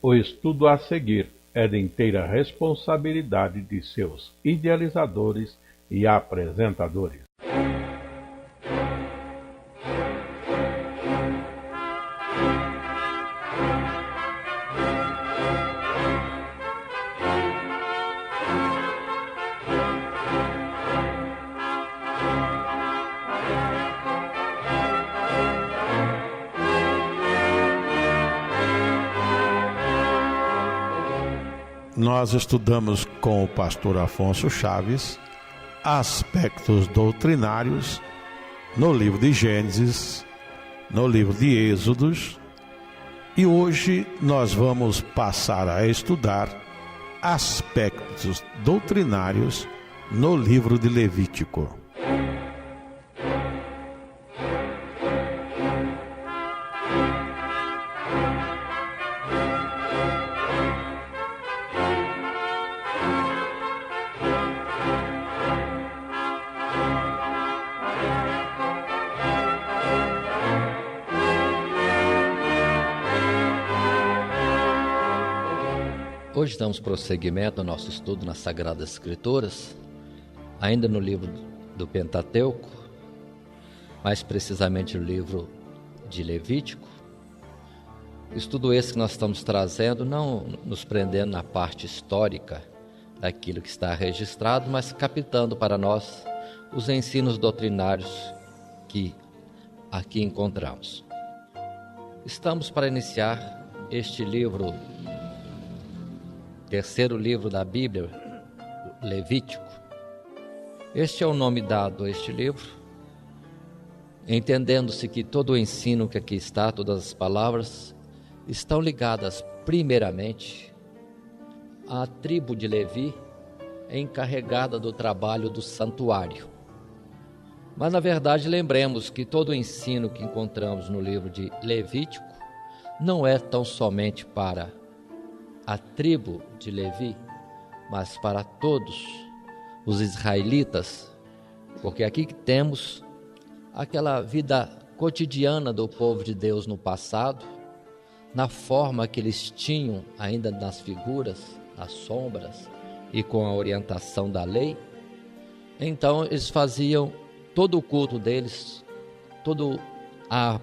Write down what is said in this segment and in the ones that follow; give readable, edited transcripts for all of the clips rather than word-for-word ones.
O estudo a seguir é de inteira responsabilidade de seus idealizadores e apresentadores. Nós estudamos com o pastor Afonso Chaves aspectos doutrinários no livro de Gênesis, no livro de Êxodos, e hoje nós vamos passar a estudar aspectos doutrinários no livro de Levítico. Hoje damos prosseguimento ao nosso estudo nas Sagradas Escrituras, ainda no livro do Pentateuco, mais precisamente no livro de Levítico. Estudo esse que nós estamos trazendo, não nos prendendo na parte histórica daquilo que está registrado, mas captando para nós os ensinos doutrinários que aqui encontramos. Estamos para iniciar este livro, terceiro livro da Bíblia, Levítico. Este é o nome dado a este livro, entendendo-se que todo o ensino que aqui está, todas as palavras, estão ligadas primeiramente à tribo de Levi, encarregada do trabalho do santuário. Mas, na verdade, lembremos que todo o ensino que encontramos no livro de Levítico não é tão somente para a tribo de Levi, mas para todos os israelitas, porque aqui temos aquela vida cotidiana do povo de Deus no passado, na forma que eles tinham ainda nas figuras, nas sombras e com a orientação da lei. Então eles faziam todo o culto deles, toda a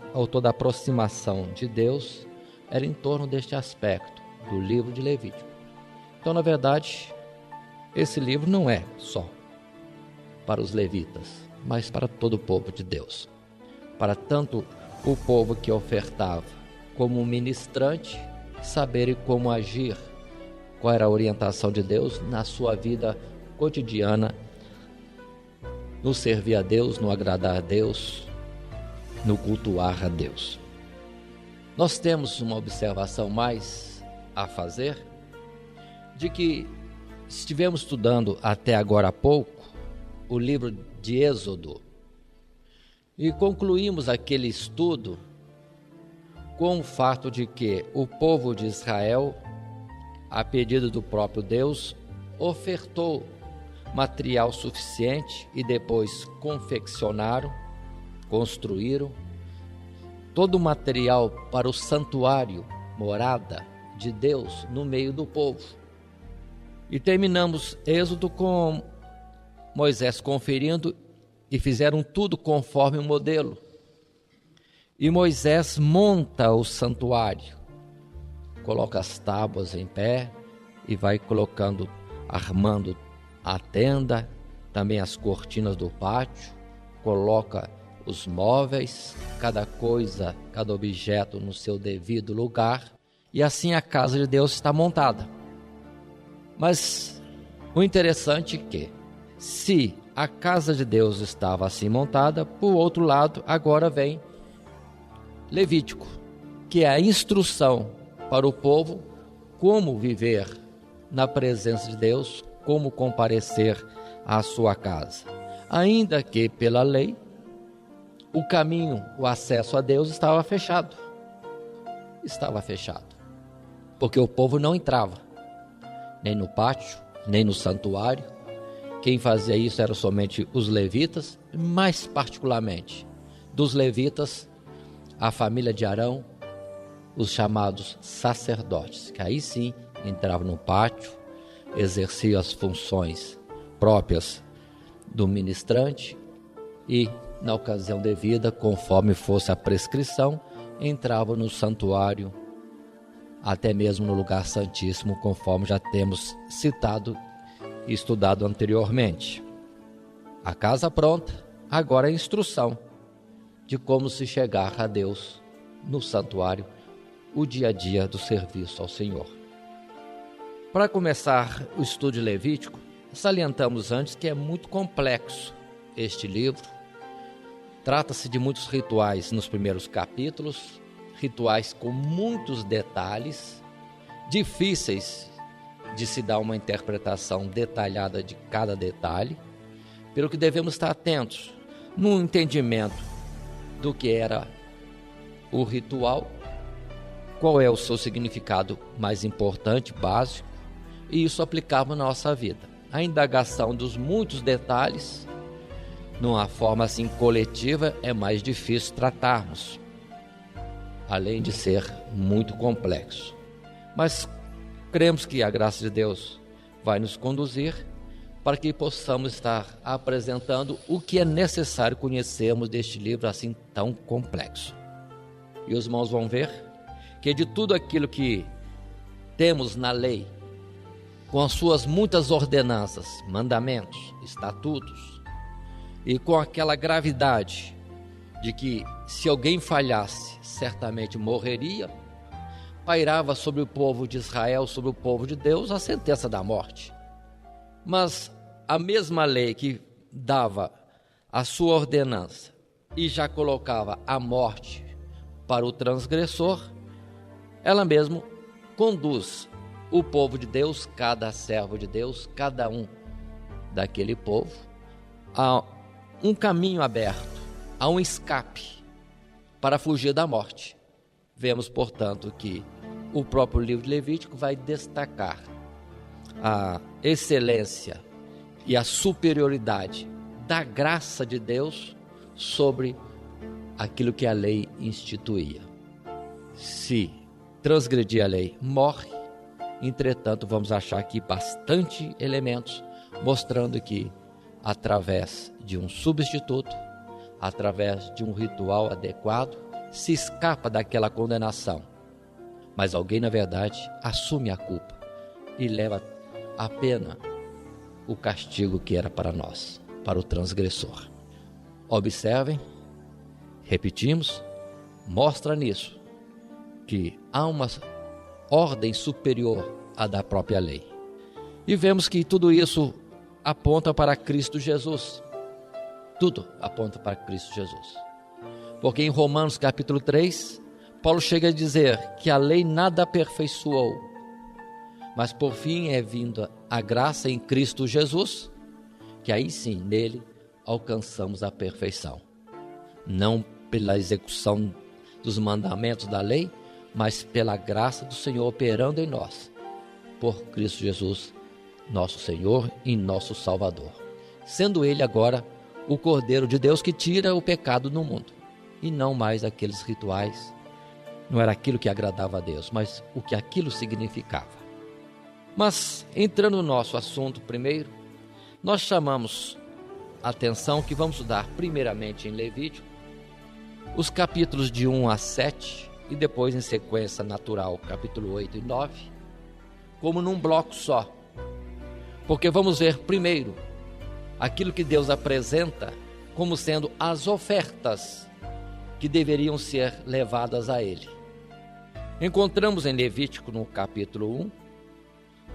aproximação de Deus era em torno deste aspecto do livro de Levítico. Então, na verdade, esse livro não é só para os levitas, mas para todo o povo de Deus, para tanto o povo que ofertava como ministrante saberem como agir, qual era a orientação de Deus na sua vida cotidiana, no servir a Deus, no agradar a Deus, no cultuar a Deus. Nós temos uma observação mais a fazer, de que estivemos estudando até agora há pouco o livro de Êxodo e concluímos aquele estudo com o fato de que o povo de Israel, a pedido do próprio Deus, ofertou material suficiente e depois confeccionaram, construíram todo o material para o santuário, morada de Deus no meio do povo. E terminamos Êxodo com Moisés conferindo e fizeram tudo conforme o modelo. E Moisés monta o santuário, coloca as tábuas em pé e vai colocando, armando a tenda, também as cortinas do pátio, coloca os móveis, cada coisa, cada objeto no seu devido lugar. E assim a casa de Deus está montada. Mas o interessante é que, se a casa de Deus estava assim montada, por outro lado, agora vem Levítico, que é a instrução para o povo como viver na presença de Deus, como comparecer à sua casa. Ainda que pela lei, o caminho, o acesso a Deus estava fechado. Estava fechado. Porque o povo não entrava, nem no pátio, nem no santuário. Quem fazia isso eram somente os levitas, mais particularmente dos levitas, a família de Arão, os chamados sacerdotes, que aí sim entravam no pátio, exerciam as funções próprias do ministrante e, na ocasião devida, conforme fosse a prescrição, entravam no santuário, até mesmo no lugar santíssimo, conforme já temos citado e estudado anteriormente. A casa pronta, agora a instrução de como se chegar a Deus no santuário, o dia a dia do serviço ao Senhor. Para começar o estudo de Levítico, salientamos antes que é muito complexo este livro. Trata-se de muitos rituais nos primeiros capítulos, rituais com muitos detalhes, difíceis de se dar uma interpretação detalhada de cada detalhe, pelo que devemos estar atentos no entendimento do que era o ritual, qual é o seu significado mais importante, básico, e isso aplicável na nossa vida. A indagação dos muitos detalhes, numa forma assim coletiva, é mais difícil tratarmos, além de ser muito complexo. Mas cremos que a graça de Deus vai nos conduzir para que possamos estar apresentando o que é necessário conhecermos deste livro assim tão complexo. E os irmãos vão ver que de tudo aquilo que temos na lei, com as suas muitas ordenanças, mandamentos, estatutos, e com aquela gravidade de que se alguém falhasse, certamente morreria, pairava sobre o povo de Israel, sobre o povo de Deus, a sentença da morte. Mas a mesma lei que dava a sua ordenança e já colocava a morte para o transgressor, ela mesmo conduz o povo de Deus, cada servo de Deus, cada um daquele povo, a um caminho aberto, a um escape para fugir da morte. Vemos, portanto, que o próprio livro de Levítico vai destacar a excelência e a superioridade da graça de Deus sobre aquilo que a lei instituía. Se transgredir a lei, morre. Entretanto, vamos achar aqui bastante elementos mostrando que, através de um substituto, através de um ritual adequado, se escapa daquela condenação. Mas alguém, na verdade, assume a culpa e leva a pena, o castigo que era para nós, para o transgressor. Observem, repetimos, mostra nisso que há uma ordem superior à da própria lei. E vemos que tudo isso aponta para Cristo Jesus. Tudo aponta para Cristo Jesus. Porque em Romanos capítulo 3, Paulo chega a dizer que a lei nada aperfeiçoou, mas por fim é vinda a graça em Cristo Jesus, que aí sim, nele, alcançamos a perfeição. Não pela execução dos mandamentos da lei, mas pela graça do Senhor operando em nós, por Cristo Jesus, nosso Senhor e nosso Salvador. Sendo Ele agora o Cordeiro de Deus que tira o pecado no mundo, e não mais aqueles rituais. Não era aquilo que agradava a Deus, mas o que aquilo significava. Mas, entrando no nosso assunto primeiro, nós chamamos a atenção que vamos estudar primeiramente em Levítico, os capítulos de 1 a 7, e depois em sequência natural, capítulo 8 e 9, como num bloco só. Porque vamos ver primeiro aquilo que Deus apresenta como sendo as ofertas que deveriam ser levadas a Ele. Encontramos em Levítico, no capítulo 1,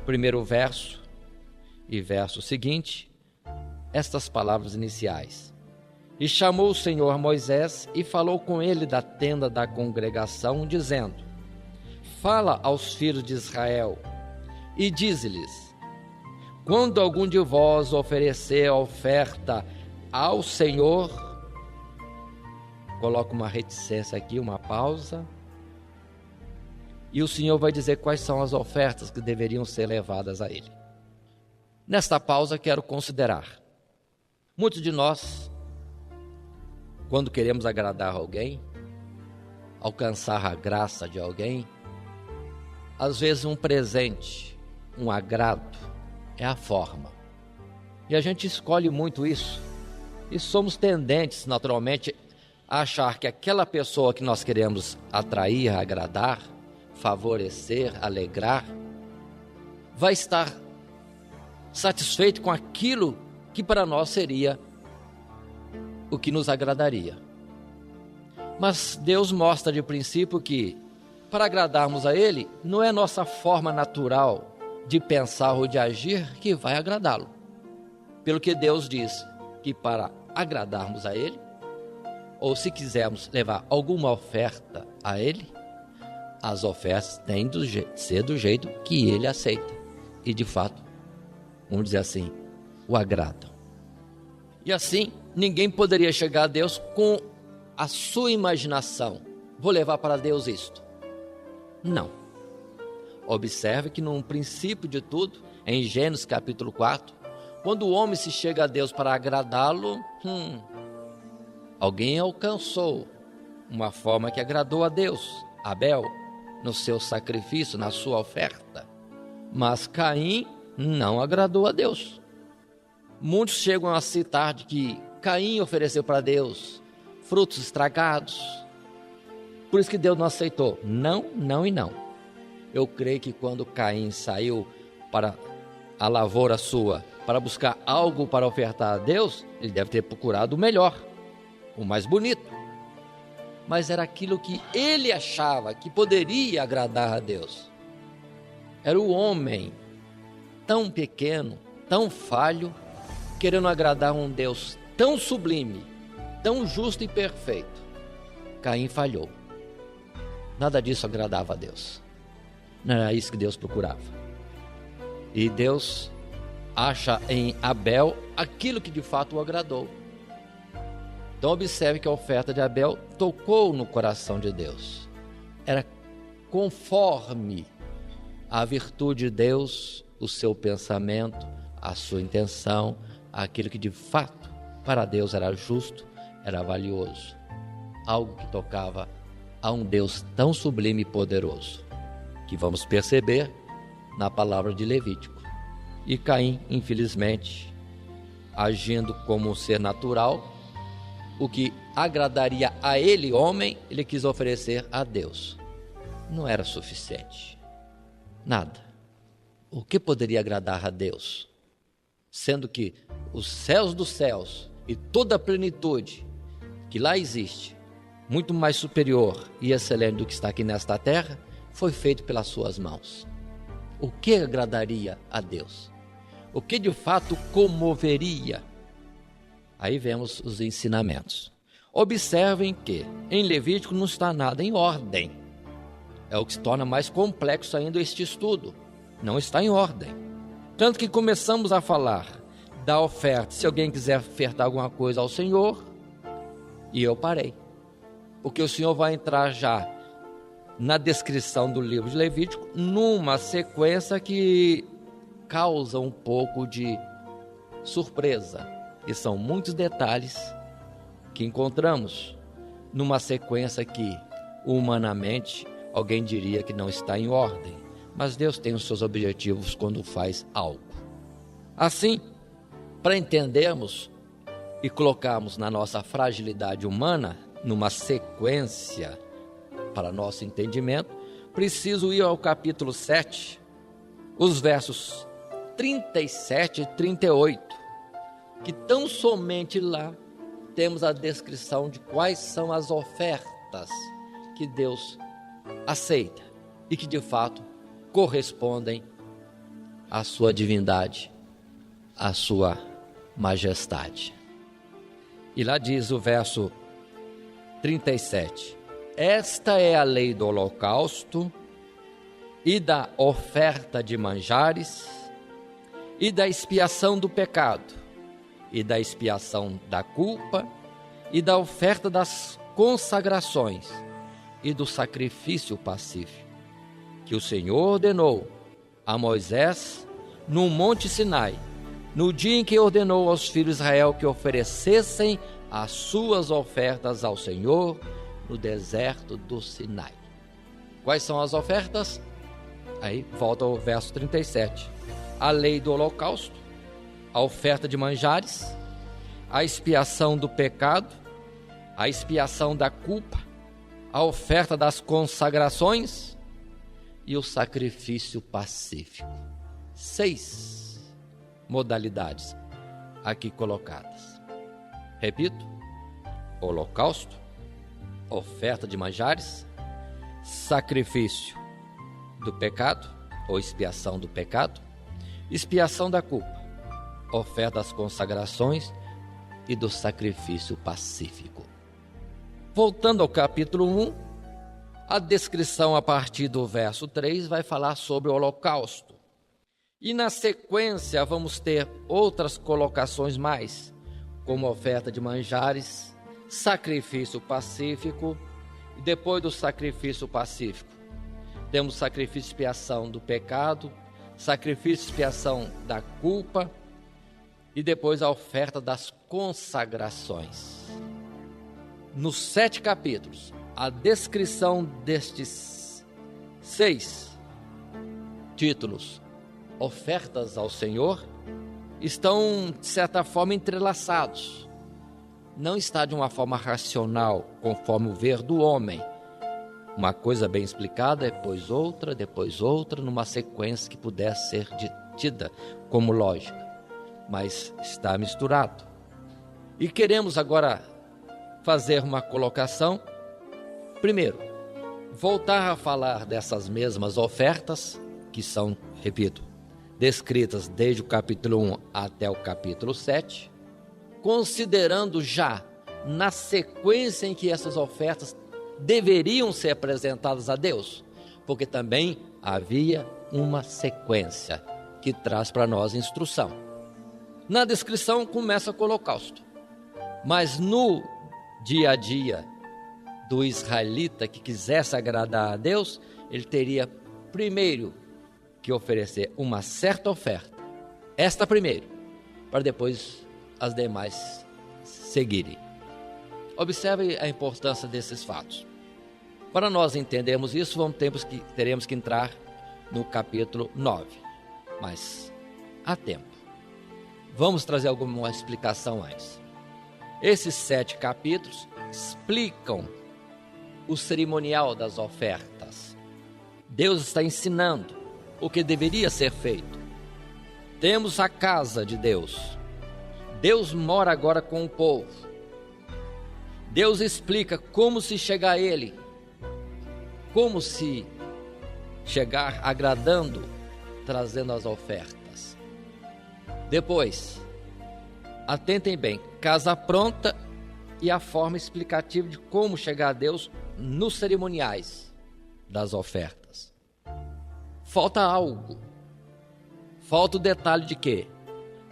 primeiro verso e verso seguinte, estas palavras iniciais. E chamou o Senhor Moisés e falou com ele da tenda da congregação, dizendo: Fala aos filhos de Israel e dize-lhes: Quando algum de vós oferecer a oferta ao Senhor, coloca uma reticência aqui, uma pausa, e o Senhor vai dizer quais são as ofertas que deveriam ser levadas a Ele. Nesta pausa quero considerar, muitos de nós, quando queremos agradar alguém, alcançar a graça de alguém, às vezes um presente, um agrado, é a forma. E a gente escolhe muito isso. E somos tendentes, naturalmente, a achar que aquela pessoa que nós queremos atrair, agradar, favorecer, alegrar, vai estar satisfeito com aquilo que para nós seria o que nos agradaria. Mas Deus mostra de princípio que, para agradarmos a Ele, não é nossa forma natural de pensar ou de agir que vai agradá-lo. Pelo que Deus diz que para agradarmos a Ele, ou se quisermos levar alguma oferta a Ele, as ofertas têm de ser do jeito que Ele aceita. E de fato, vamos dizer assim, o agradam. E assim, ninguém poderia chegar a Deus com a sua imaginação. Vou levar para Deus isto. Não. Observe que no princípio de tudo, em Gênesis capítulo 4, quando o homem se chega a Deus para agradá-lo, alguém alcançou uma forma que agradou a Deus, Abel, no seu sacrifício, na sua oferta. Mas Caim não agradou a Deus. Muitos chegam a citar de que Caim ofereceu para Deus frutos estragados. Por isso que Deus não aceitou. Não, não e não. Eu creio que quando Caim saiu para a lavoura sua, para buscar algo para ofertar a Deus, ele deve ter procurado o melhor, o mais bonito. Mas era aquilo que ele achava que poderia agradar a Deus. Era o homem tão pequeno, tão falho, querendo agradar um Deus tão sublime, tão justo e perfeito. Caim falhou. Nada disso agradava a Deus. Não era isso que Deus procurava. E Deus acha em Abel aquilo que de fato o agradou. Então observe que a oferta de Abel tocou no coração de Deus. Era conforme a virtude de Deus, o seu pensamento, a sua intenção, aquilo que de fato para Deus era justo, era valioso. Algo que tocava a um Deus tão sublime e poderoso, que vamos perceber na palavra de Levítico. E Caim, infelizmente, agindo como um ser natural, o que agradaria a ele, homem, ele quis oferecer a Deus. Não era suficiente. Nada. O que poderia agradar a Deus? Sendo que os céus dos céus e toda a plenitude que lá existe, muito mais superior e excelente do que está aqui nesta terra, foi feito pelas suas mãos. O que agradaria a Deus? O que de fato comoveria? Aí vemos os ensinamentos. Observem que em Levítico não está nada em ordem. É o que se torna mais complexo ainda este estudo. Não está em ordem. Tanto que começamos a falar da oferta, se alguém quiser ofertar alguma coisa ao Senhor, e eu parei. Porque o Senhor vai entrar já na descrição do livro de Levítico, numa sequência que causa um pouco de surpresa. E são muitos detalhes que encontramos numa sequência que, humanamente, alguém diria que não está em ordem. Mas Deus tem os seus objetivos quando faz algo. Assim, para entendermos e colocarmos na nossa fragilidade humana, numa sequência para nosso entendimento, preciso ir ao capítulo 7, os versos 37 e 38, que tão somente lá temos a descrição de quais são as ofertas que Deus aceita e que de fato correspondem à sua divindade, à sua majestade. E lá diz o verso 37: esta é a lei do holocausto e da oferta de manjares e da expiação do pecado e da expiação da culpa e da oferta das consagrações e do sacrifício pacífico, que o Senhor ordenou a Moisés no monte Sinai, no dia em que ordenou aos filhos de Israel que oferecessem as suas ofertas ao Senhor no deserto do Sinai. Quais são as ofertas? Aí volta ao verso 37. A lei do holocausto, a oferta de manjares, a expiação do pecado, a expiação da culpa, a oferta das consagrações e o sacrifício pacífico. 6 modalidades aqui colocadas. Repito: holocausto, oferta de manjares, sacrifício do pecado ou expiação do pecado, expiação da culpa, oferta das consagrações e do sacrifício pacífico. Voltando ao capítulo 1, a descrição a partir do verso 3 vai falar sobre o holocausto. E na sequência vamos ter outras colocações mais, como oferta de manjares, sacrifício pacífico, e depois do sacrifício pacífico, temos sacrifício e expiação do pecado, sacrifício e expiação da culpa, e depois a oferta das consagrações. Nos 7 capítulos, a descrição destes 6 títulos, ofertas ao Senhor, estão, de certa forma, entrelaçados. Não está de uma forma racional, conforme o ver do homem. Uma coisa bem explicada, depois outra, numa sequência que pudesse ser tida como lógica. Mas está misturado. E queremos agora fazer uma colocação. Primeiro, voltar a falar dessas mesmas ofertas, que são, repito, descritas desde o capítulo 1 até o capítulo 7, considerando já na sequência em que essas ofertas deveriam ser apresentadas a Deus, porque também havia uma sequência que traz para nós instrução. Na descrição começa com o holocausto, mas no dia a dia do israelita que quisesse agradar a Deus, ele teria primeiro que oferecer uma certa oferta, esta primeiro, para depois as demais seguirem. Observe a importância desses fatos. Para nós entendermos isso, teremos que entrar no capítulo 9, mas há tempo. Vamos trazer alguma explicação antes. Esses 7 capítulos explicam o cerimonial das ofertas. Deus está ensinando o que deveria ser feito. Temos a casa de Deus. Deus mora agora com o povo. Deus explica como se chegar a Ele, como se chegar agradando, trazendo as ofertas. Depois, atentem bem, casa pronta e a forma explicativa de como chegar a Deus nos cerimoniais das ofertas. Falta algo. Falta o detalhe de que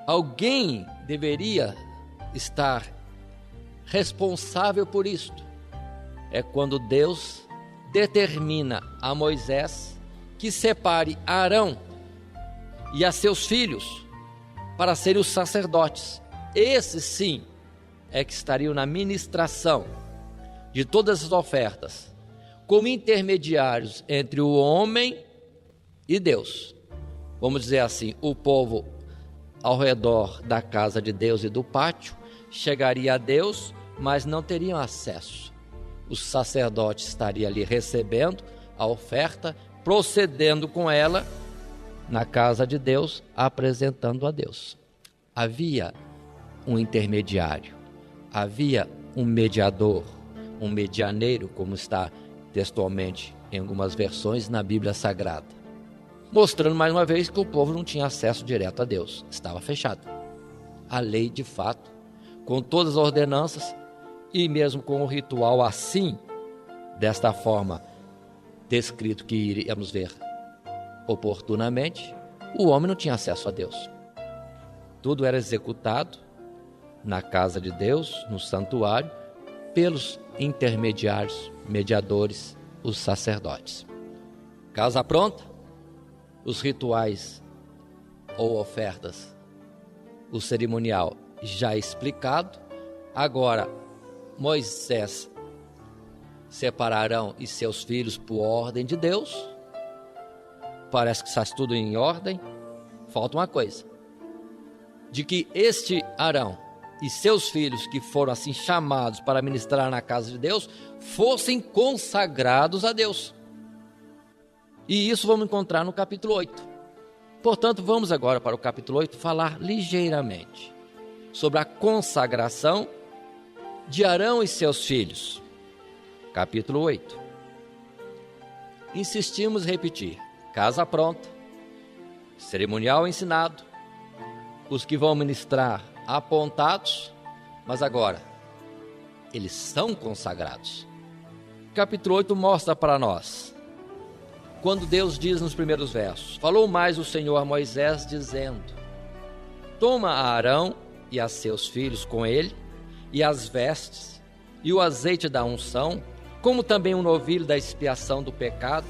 alguém deveria estar responsável por isto. É quando Deus determina a Moisés que separe Arão e a seus filhos para serem os sacerdotes. Esses sim é que estariam na ministração de todas as ofertas, como intermediários entre o homem e Deus. Vamos dizer assim, o povo ao redor da casa de Deus e do pátio chegaria a Deus, mas não teriam acesso. O sacerdote estaria ali recebendo a oferta, procedendo com ela na casa de Deus, apresentando a Deus. Havia um intermediário, havia um mediador, um medianeiro, como está textualmente em algumas versões na Bíblia Sagrada, mostrando mais uma vez que o povo não tinha acesso direto a Deus, estava fechado. A lei, de fato, com todas as ordenanças e mesmo com o ritual assim, desta forma, descrito que iríamos ver oportunamente, o homem não tinha acesso a Deus. Tudo era executado na casa de Deus, no santuário, pelos intermediários, mediadores, os sacerdotes. Casa pronta, os rituais ou ofertas, o cerimonial já explicado. Agora, Moisés separarão e seus filhos por ordem de Deus. Parece que está tudo em ordem. Falta uma coisa: de que este Arão e seus filhos, que foram assim chamados para ministrar na casa de Deus, fossem consagrados a Deus. E isso vamos encontrar no capítulo 8. Portanto, vamos agora para o capítulo 8 falar ligeiramente sobre a consagração de Arão e seus filhos. Capítulo 8. Insistimos em repetir: casa pronta, cerimonial ensinado, os que vão ministrar apontados, mas agora eles são consagrados. Capítulo 8 mostra para nós, quando Deus diz nos primeiros versos: falou mais o Senhor a Moisés, dizendo: toma a Arão e a seus filhos com ele, e as vestes, e o azeite da unção, como também um novilho da expiação do pecado,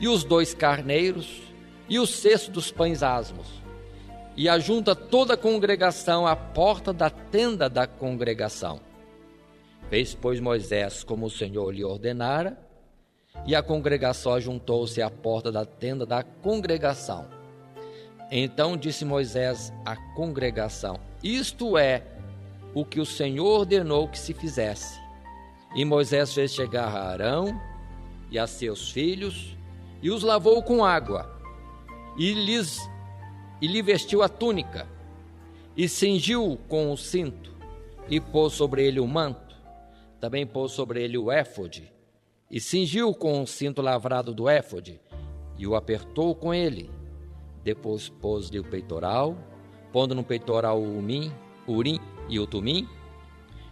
e os 2 carneiros, e o cesto dos pães asmos, e ajunta toda a congregação à porta da tenda da congregação. Fez, pois, Moisés como o Senhor lhe ordenara, e a congregação ajuntou-se à porta da tenda da congregação. Então disse Moisés à congregação: isto é o que o Senhor ordenou que se fizesse. E Moisés fez chegar a Arão e a seus filhos, e os lavou com água, e lhe vestiu a túnica, e cingiu com o cinto, e pôs sobre ele o manto, também pôs sobre ele o éfode, e cingiu com o cinto lavrado do éfode, e o apertou com ele. Depois pôs-lhe o peitoral, pondo no peitoral o urim e o tumim,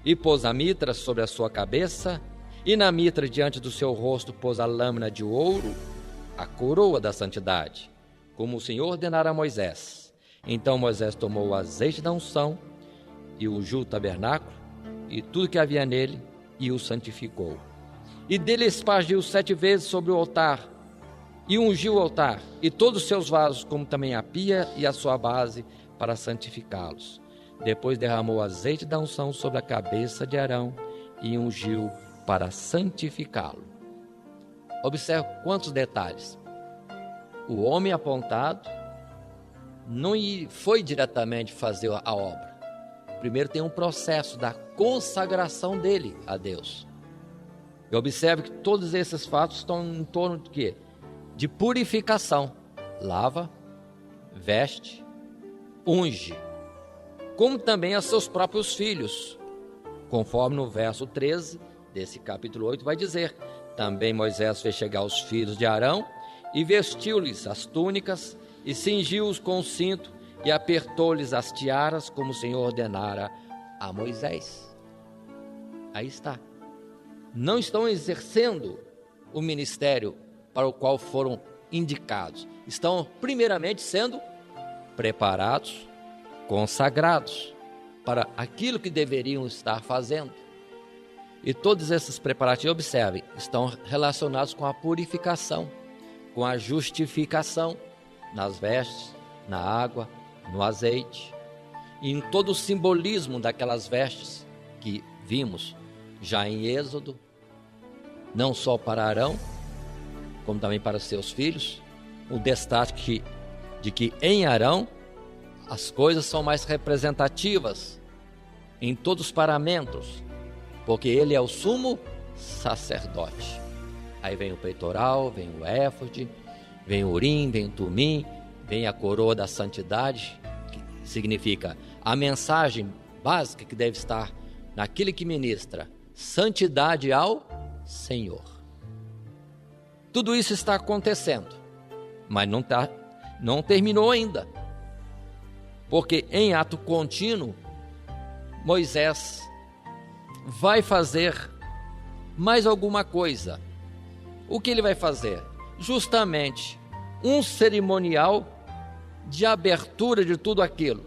e pôs a mitra sobre a sua cabeça, e na mitra diante do seu rosto pôs a lâmina de ouro, a coroa da santidade, como o Senhor ordenara a Moisés. Então Moisés tomou o azeite da unção, e ungiu o tabernáculo, e tudo que havia nele, e o santificou. E dele espargiu 7 vezes sobre o altar, e ungiu o altar, e todos os seus vasos, como também a pia e a sua base, para santificá-los. Depois derramou o azeite da unção sobre a cabeça de Arão, e ungiu para santificá-lo. Observe quantos detalhes. O homem apontado não foi diretamente fazer a obra. Primeiro tem um processo da consagração dele a Deus. E observe que todos esses fatos estão em torno de quê? De purificação. Lava, veste, unge, como também a seus próprios filhos, conforme no verso 13 desse capítulo 8 vai dizer: também Moisés fez chegar os filhos de Arão, e vestiu-lhes as túnicas, e cingiu-os com o cinto, e apertou-lhes as tiaras, como o Senhor ordenara a Moisés. Aí está. Não estão exercendo o ministério para o qual foram indicados. Estão primeiramente sendo preparados, consagrados para aquilo que deveriam estar fazendo. E todos esses preparativos, observem, estão relacionados com a purificação, com a justificação, nas vestes, na água, no azeite, e em todo o simbolismo daquelas vestes que vimos já em Êxodo, não só para Arão, como também para seus filhos, o destaque de que em Arão as coisas são mais representativas em todos os paramentos, porque ele é o sumo sacerdote. Aí vem o peitoral, vem o éfode, vem o urim, vem o tumim, vem a coroa da santidade, que significa a mensagem básica que deve estar naquele que ministra: santidade ao Senhor. Tudo isso está acontecendo, mas não terminou ainda, porque em ato contínuo Moisés vai fazer mais alguma coisa. O que ele vai fazer? Justamente um cerimonial de abertura de tudo aquilo.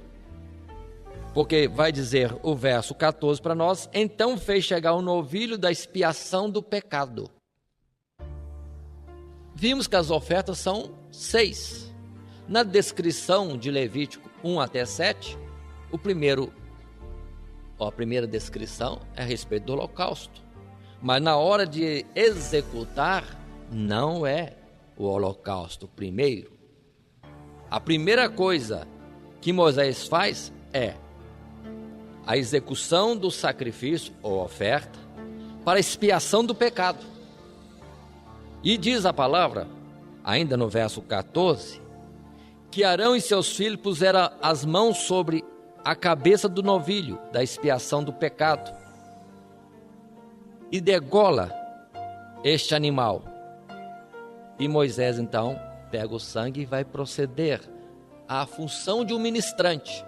Porque vai dizer o verso 14 para nós: então fez chegar o novilho da expiação do pecado. Vimos que as ofertas são 6. Na descrição de Levítico 1 até 7, a primeira descrição é a respeito do holocausto. Mas na hora de executar, não é o holocausto primeiro. A primeira coisa que Moisés faz é a execução do sacrifício ou oferta para expiação do pecado. E diz a palavra, ainda no verso 14, que Arão e seus filhos puseram as mãos sobre a cabeça do novilho da expiação do pecado e degola este animal. E Moisés então pega o sangue e vai proceder à função de um ministrante.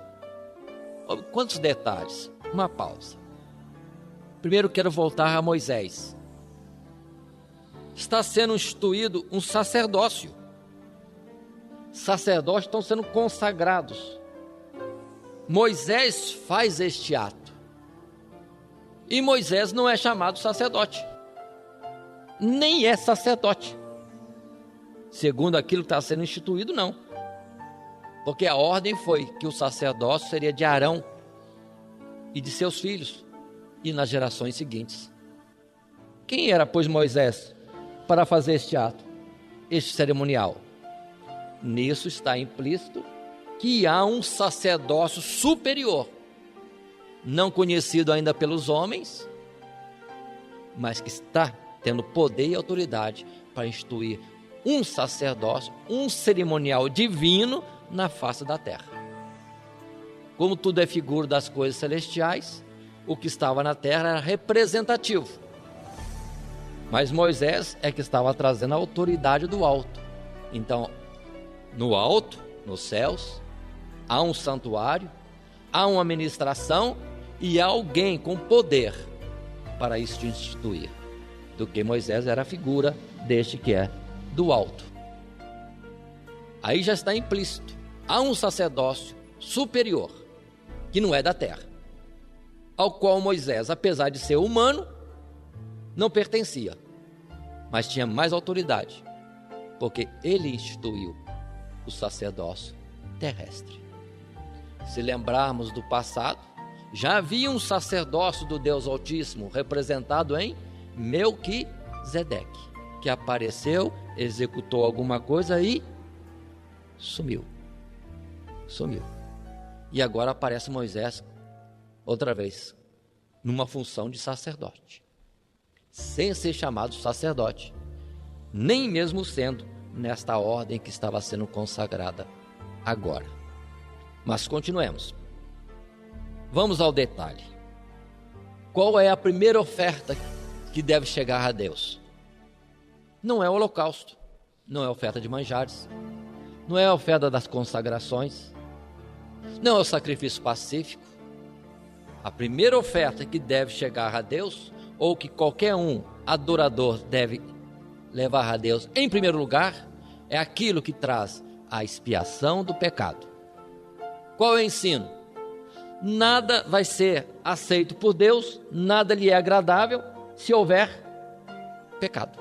Quantos detalhes? Uma pausa. Primeiro quero voltar a Moisés. Está sendo instituído um sacerdócio. Sacerdotes estão sendo consagrados. Moisés faz este ato. E Moisés não é chamado sacerdote. Nem é sacerdote. Segundo aquilo que está sendo instituído, não. Porque a ordem foi que o sacerdócio seria de Arão e de seus filhos e nas gerações seguintes. Quem era, pois, Moisés para fazer este ato, este cerimonial? Nisso está implícito que há um sacerdócio superior, não conhecido ainda pelos homens, mas que está tendo poder e autoridade para instituir um sacerdócio, um cerimonial divino na face da terra. Como tudo é figura das coisas celestiais, o que estava na terra era representativo. Mas Moisés é que estava trazendo a autoridade do alto. Então, no alto, nos céus, há um santuário, há uma administração e há alguém com poder para isso instituir. Do que Moisés era a figura deste que é do alto. Aí já está implícito. Há um sacerdócio superior, que não é da terra, ao qual Moisés, apesar de ser humano, não pertencia, mas tinha mais autoridade, porque ele instituiu o sacerdócio terrestre. Se lembrarmos do passado, já havia um sacerdócio do Deus Altíssimo, representado em Melquisedeque, que apareceu, executou alguma coisa e sumiu. E agora aparece Moisés, outra vez, numa função de sacerdote, sem ser chamado sacerdote, nem mesmo sendo nesta ordem que estava sendo consagrada agora. Mas continuemos. Vamos ao detalhe. Qual é a primeira oferta que deve chegar a Deus? Não é o holocausto, não é a oferta de manjares, não é a oferta das consagrações, não é o sacrifício pacífico. A primeira oferta que deve chegar a Deus, ou que qualquer um adorador deve levar a Deus em primeiro lugar, é aquilo que traz a expiação do pecado. Qual é o ensino? Nada vai ser aceito por Deus, nada lhe é agradável se houver pecado.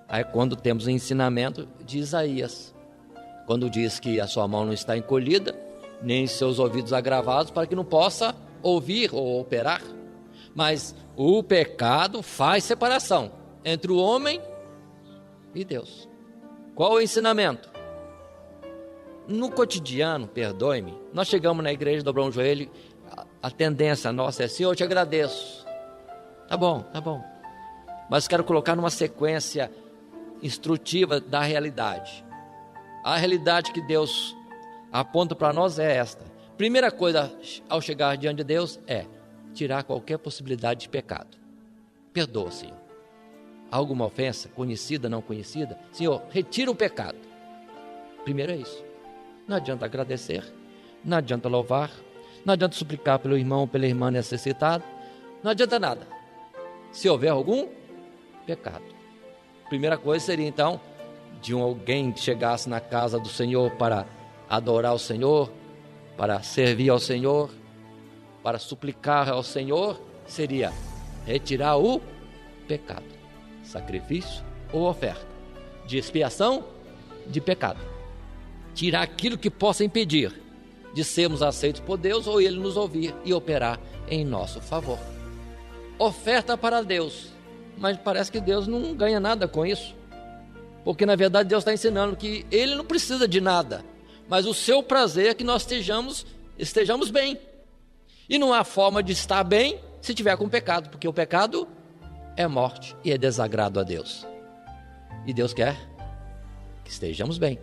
Aí quando temos o ensinamento de Isaías, quando diz que a sua mão não está encolhida, nem seus ouvidos agravados, para que não possa ouvir ou operar. Mas o pecado faz separação entre o homem e Deus. Qual o ensinamento? No cotidiano, perdoe-me, nós chegamos na igreja, dobramos o joelho, a tendência nossa é: Senhor, eu te agradeço. Tá bom. Mas quero colocar numa sequência instrutiva da realidade. A realidade que Deus aponta para nós é esta. Primeira coisa ao chegar diante de Deus é tirar qualquer possibilidade de pecado. Perdoa, Senhor. Alguma ofensa, conhecida, não conhecida? Senhor, retira o pecado. Primeiro é isso. Não adianta agradecer, não adianta louvar, não adianta suplicar pelo irmão ou pela irmã necessitada, não adianta nada. Se houver algum pecado. Primeira coisa seria então de alguém que chegasse na casa do Senhor para adorar o Senhor, para servir ao Senhor, para suplicar ao Senhor, seria retirar o pecado, sacrifício ou oferta de expiação de pecado, tirar aquilo que possa impedir de sermos aceitos por Deus ou Ele nos ouvir e operar em nosso favor. Oferta para Deus Mas parece que Deus não ganha nada com isso. Porque na verdade Deus está ensinando que Ele não precisa de nada, mas o seu prazer é que nós estejamos bem. E não há forma de estar bem se tiver com pecado, porque o pecado é morte e é desagrado a Deus. E Deus quer que estejamos bem,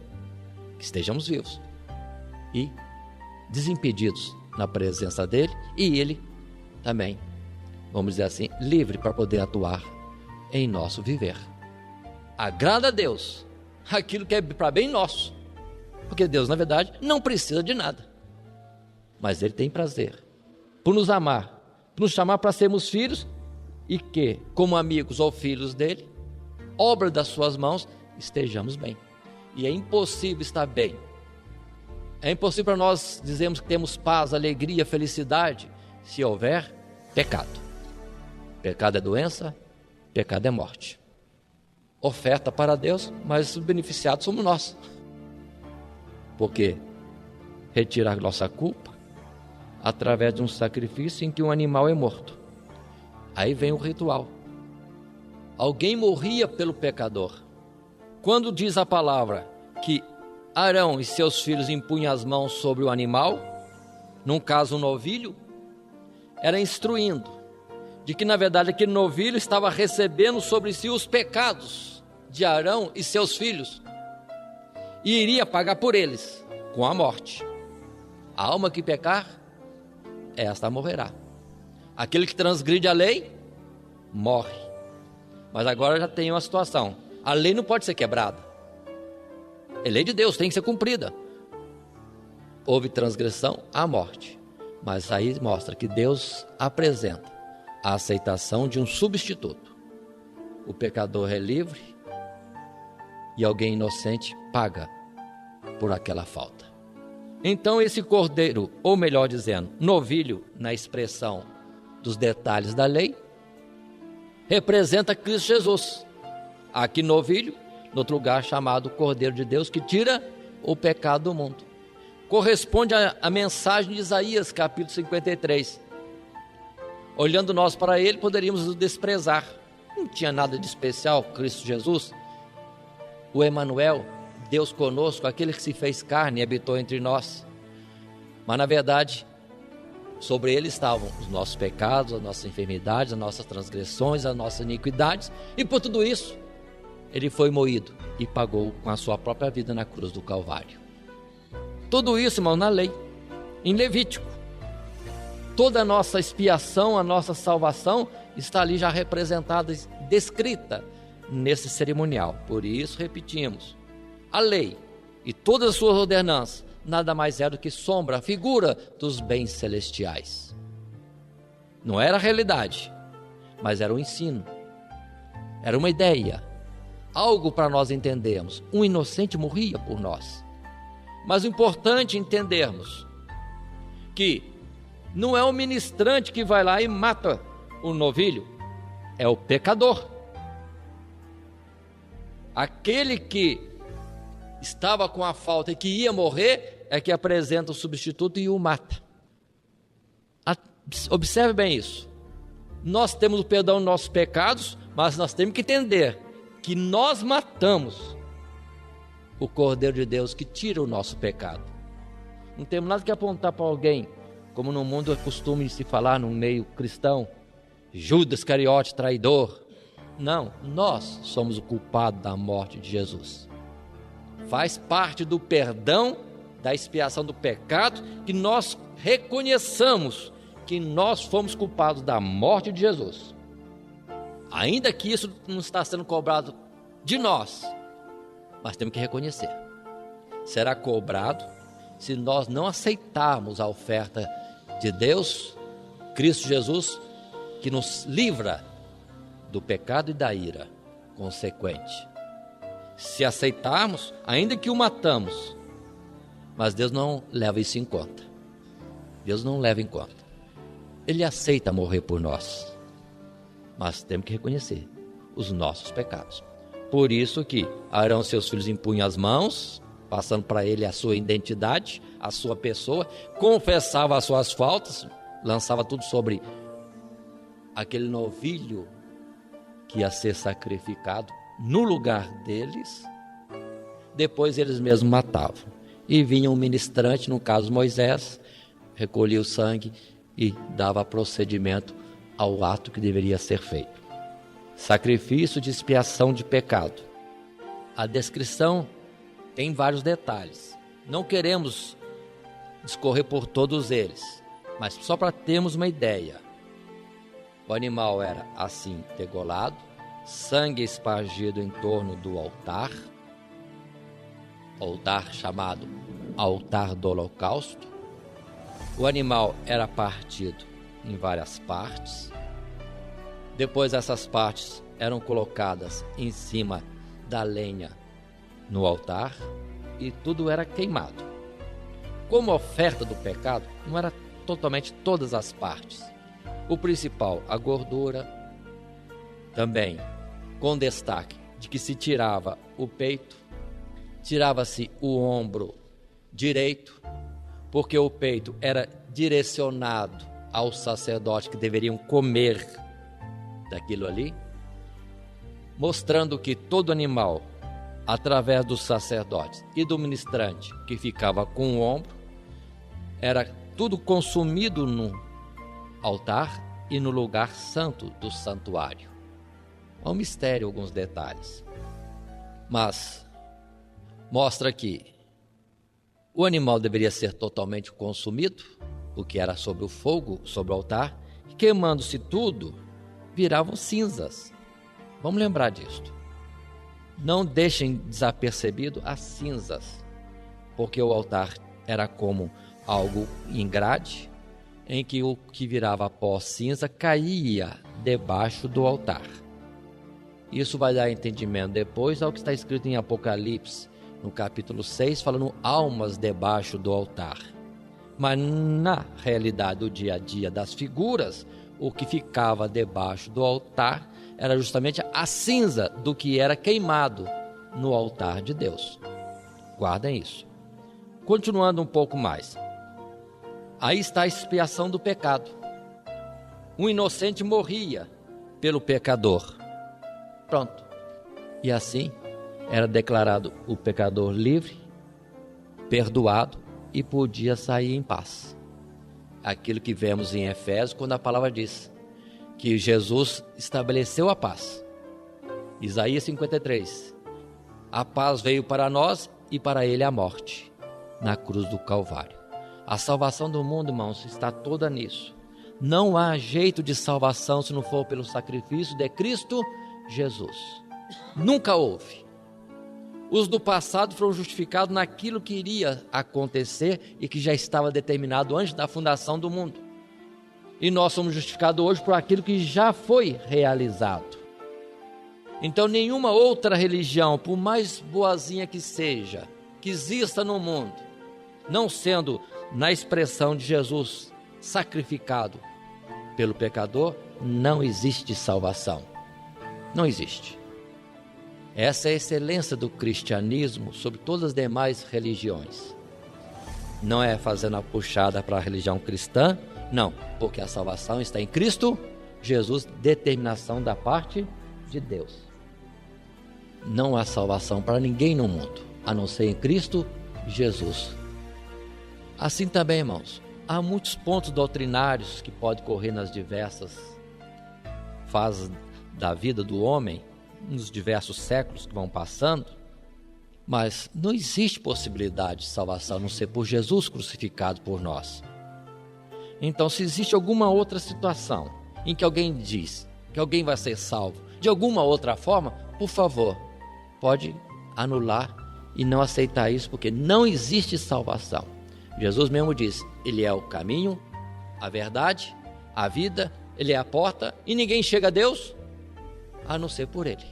que estejamos vivos e desimpedidos na presença dEle, e Ele também, vamos dizer assim, livre para poder atuar em nosso viver. Agrada a Deus aquilo que é para bem nosso, porque Deus, na verdade, não precisa de nada, mas Ele tem prazer por nos amar, por nos chamar para sermos filhos, e que, como amigos ou filhos dEle, obra das suas mãos, estejamos bem. E é impossível estar bem, é impossível para nós dizermos que temos paz, alegria, felicidade, se houver pecado. Pecado é doença, pecado é morte. Oferta para Deus, mas os beneficiados somos nós. Porque retirar nossa culpa através de um sacrifício em que um animal é morto. Aí vem o ritual. Alguém morria pelo pecador. Quando diz a palavra que Arão e seus filhos impunham as mãos sobre o animal, num caso um novilho, era instruindo de que na verdade aquele novilho estava recebendo sobre si os pecados de Arão e seus filhos, e iria pagar por eles com a morte. A alma que pecar, esta morrerá. Aquele que transgride a lei, morre. Mas agora já tem uma situação: a lei não pode ser quebrada, é lei de Deus, tem que ser cumprida. Houve transgressão, a morte. Mas aí mostra que Deus apresenta a aceitação de um substituto. O pecador é livre e alguém inocente paga por aquela falta. Então esse cordeiro, ou melhor dizendo, novilho, na expressão dos detalhes da lei, representa Cristo Jesus. Aqui novilho, no outro lugar chamado Cordeiro de Deus, que tira o pecado do mundo. Corresponde à mensagem de Isaías, capítulo 53. Olhando nós para ele, poderíamos o desprezar. Não tinha nada de especial, Cristo Jesus. O Emanuel, Deus conosco, aquele que se fez carne e habitou entre nós. Mas na verdade, sobre ele estavam os nossos pecados, as nossas enfermidades, as nossas transgressões, as nossas iniquidades. E por tudo isso, ele foi moído e pagou com a sua própria vida na cruz do Calvário. Tudo isso, irmão, na lei, em Levítico. Toda a nossa expiação, a nossa salvação está ali já representada, descrita nesse cerimonial. Por isso, repetimos, a lei e todas as suas ordenanças nada mais é do que sombra, figura dos bens celestiais. Não era a realidade, mas era um ensino, era uma ideia, algo para nós entendermos. Um inocente morria por nós. Mas o importante é entendermos que não é o ministrante que vai lá e mata o novilho, é o pecador. Aquele que estava com a falta e que ia morrer é que apresenta o substituto e o mata. Observe bem isso. Nós temos o perdão dos nossos pecados, mas nós temos que entender que nós matamos o Cordeiro de Deus que tira o nosso pecado. Não temos nada que apontar para alguém, como no mundo é costume se falar no meio cristão, Judas Iscariote, traidor. Não, nós somos o culpado da morte de Jesus. Faz parte do perdão, da expiação do pecado, que nós reconheçamos que nós fomos culpados da morte de Jesus. Ainda que isso não está sendo cobrado de nós, mas temos que reconhecer. Será cobrado se nós não aceitarmos a oferta de Deus, Cristo Jesus, que nos livra do pecado e da ira consequente. Se aceitarmos, ainda que o matamos, mas Deus não leva isso em conta. Deus não leva em conta. Ele aceita morrer por nós, mas temos que reconhecer os nossos pecados. Por isso que Arão e seus filhos impunham as mãos, passando para ele a sua identidade, a sua pessoa, confessava as suas faltas, lançava tudo sobre aquele novilho que ia ser sacrificado no lugar deles, depois eles mesmos matavam. E vinha um ministrante, no caso Moisés, recolhia o sangue e dava procedimento ao ato que deveria ser feito. Sacrifício de expiação de pecado. A descrição tem vários detalhes. Não queremos discorrer por todos eles, mas só para termos uma ideia. O animal era assim degolado, sangue espargido em torno do altar chamado altar do holocausto. O animal era partido em várias partes. Depois essas partes eram colocadas em cima da lenha no altar e tudo era queimado. Como oferta do pecado, não era totalmente todas as partes. O principal, a gordura, também com destaque de que se tirava o peito, tirava-se o ombro direito, porque o peito era direcionado aos sacerdotes que deveriam comer daquilo ali, mostrando que todo animal, através dos sacerdotes e do ministrante que ficava com o ombro, era tudo consumido no altar e no lugar santo do santuário. É um mistério alguns detalhes, mas mostra que o animal deveria ser totalmente consumido, o que era sobre o fogo, sobre o altar, e queimando-se tudo, viravam cinzas. Vamos lembrar disto. Não deixem desapercebido as cinzas, porque o altar era como algo em grade, em que o que virava pó cinza caía debaixo do altar. Isso vai dar entendimento depois ao que está escrito em Apocalipse, no capítulo 6, falando almas debaixo do altar. Mas na realidade do dia a dia das figuras, o que ficava debaixo do altar era justamente a cinza do que era queimado no altar de Deus. Guardem isso. Continuando um pouco mais. Aí está a expiação do pecado. Um inocente morria pelo pecador. Pronto. E assim era declarado o pecador livre, perdoado e podia sair em paz. Aquilo que vemos em Efésios, quando a palavra diz que Jesus estabeleceu a paz. Isaías 53. A paz veio para nós e para ele a morte, na cruz do Calvário. A salvação do mundo, irmãos, está toda nisso. Não há jeito de salvação se não for pelo sacrifício de Cristo Jesus. Nunca houve. Os do passado foram justificados naquilo que iria acontecer e que já estava determinado antes da fundação do mundo. E nós somos justificados hoje por aquilo que já foi realizado. Então nenhuma outra religião, por mais boazinha que seja, que exista no mundo, não sendo na expressão de Jesus sacrificado pelo pecador, não existe salvação. Não existe. Essa é a excelência do cristianismo sobre todas as demais religiões. Não é fazendo a puxada para a religião cristã, não, porque a salvação está em Cristo Jesus, determinação da parte de Deus. Não há salvação para ninguém no mundo, a não ser em Cristo Jesus. Assim também, irmãos, há muitos pontos doutrinários que podem correr nas diversas fases da vida do homem, nos diversos séculos que vão passando, mas não existe possibilidade de salvação a não ser por Jesus crucificado por nós. Então, se existe alguma outra situação em que alguém diz que alguém vai ser salvo de alguma outra forma, por favor, pode anular e não aceitar isso, porque não existe salvação. Jesus mesmo diz, ele é o caminho, a verdade, a vida, ele é a porta e ninguém chega a Deus a não ser por ele.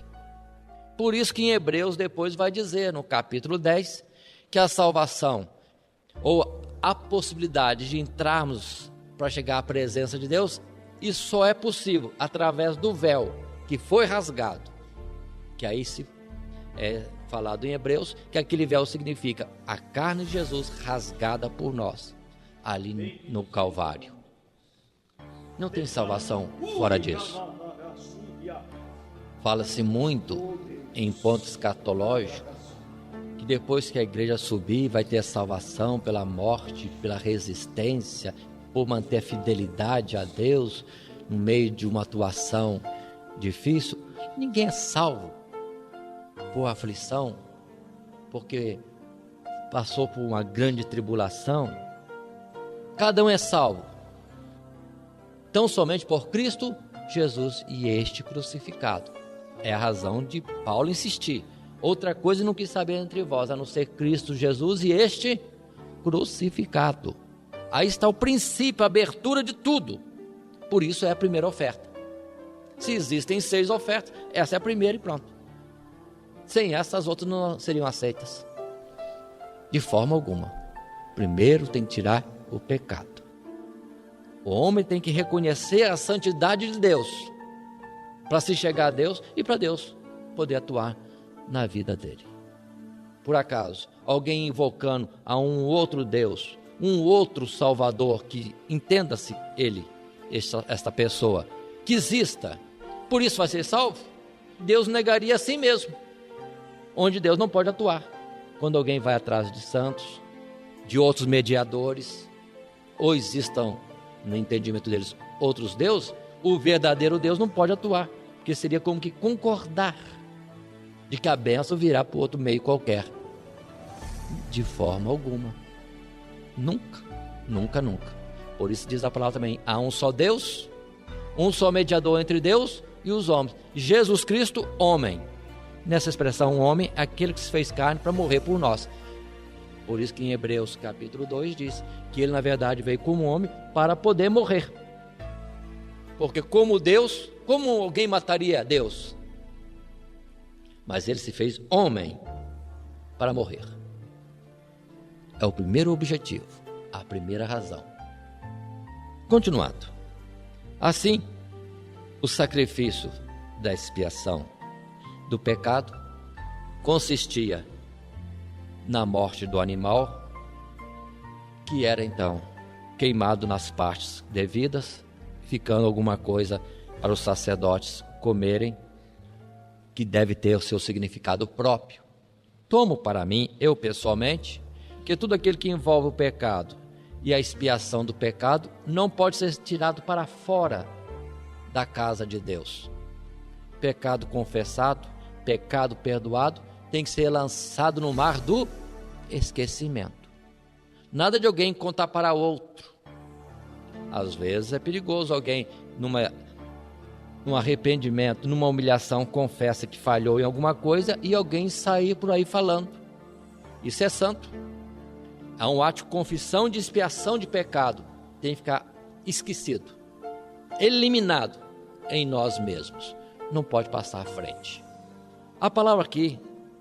Por isso que em Hebreus depois vai dizer, no capítulo 10, que a salvação, ou a possibilidade de entrarmos para chegar à presença de Deus, isso só é possível através do véu que foi rasgado. Que aí se é falado em Hebreus, que aquele véu significa a carne de Jesus rasgada por nós, ali no Calvário. Não tem salvação fora disso. Fala-se muito em ponto escatológico que depois que a igreja subir vai ter salvação pela morte, pela resistência, por manter a fidelidade a Deus no meio de uma atuação difícil. Ninguém é salvo por aflição, porque passou por uma grande tribulação. Cada um é salvo tão somente por Cristo Jesus e este crucificado. É a razão de Paulo insistir. Outra coisa não quis saber entre vós, a não ser Cristo Jesus e este crucificado. Aí está o princípio, a abertura de tudo. Por isso é a primeira oferta. Se existem 6 ofertas, essa é a primeira e pronto. Sem essa, as outras não seriam aceitas. De forma alguma. Primeiro tem que tirar o pecado. O homem tem que reconhecer a santidade de Deus, para se chegar a Deus e para Deus poder atuar na vida dele. Por acaso, alguém invocando a um outro Deus, um outro Salvador, que entenda-se ele, esta pessoa, que exista, por isso vai ser salvo? Deus negaria a si mesmo, onde Deus não pode atuar. Quando alguém vai atrás de santos, de outros mediadores, ou existam no entendimento deles outros deuses, o verdadeiro Deus não pode atuar, porque seria como que concordar de que a bênção virá por outro meio qualquer. De forma alguma. Nunca, nunca, nunca. Por isso diz a palavra também, há um só Deus, um só mediador entre Deus e os homens, Jesus Cristo, homem. Nessa expressão, homem, aquele que se fez carne para morrer por nós. Por isso que em Hebreus capítulo 2 diz que ele na verdade veio como homem para poder morrer. Porque como Deus, como alguém mataria Deus? Mas ele se fez homem para morrer. É o primeiro objetivo, a primeira razão. Continuando. Assim, o sacrifício da expiação do pecado consistia na morte do animal, que era então queimado nas partes devidas, ficando alguma coisa para os sacerdotes comerem, que deve ter o seu significado próprio. Tomo para mim, eu pessoalmente, que tudo aquilo que envolve o pecado e a expiação do pecado não pode ser tirado para fora da casa de Deus. Pecado confessado, pecado perdoado, tem que ser lançado no mar do esquecimento. Nada de alguém contar para outro. Às vezes é perigoso alguém, num arrependimento, numa humilhação, confessa que falhou em alguma coisa e alguém sair por aí falando. Isso é santo. Há um ato de confissão de expiação de pecado. Tem que ficar esquecido, eliminado em nós mesmos. Não pode passar à frente. A palavra aqui,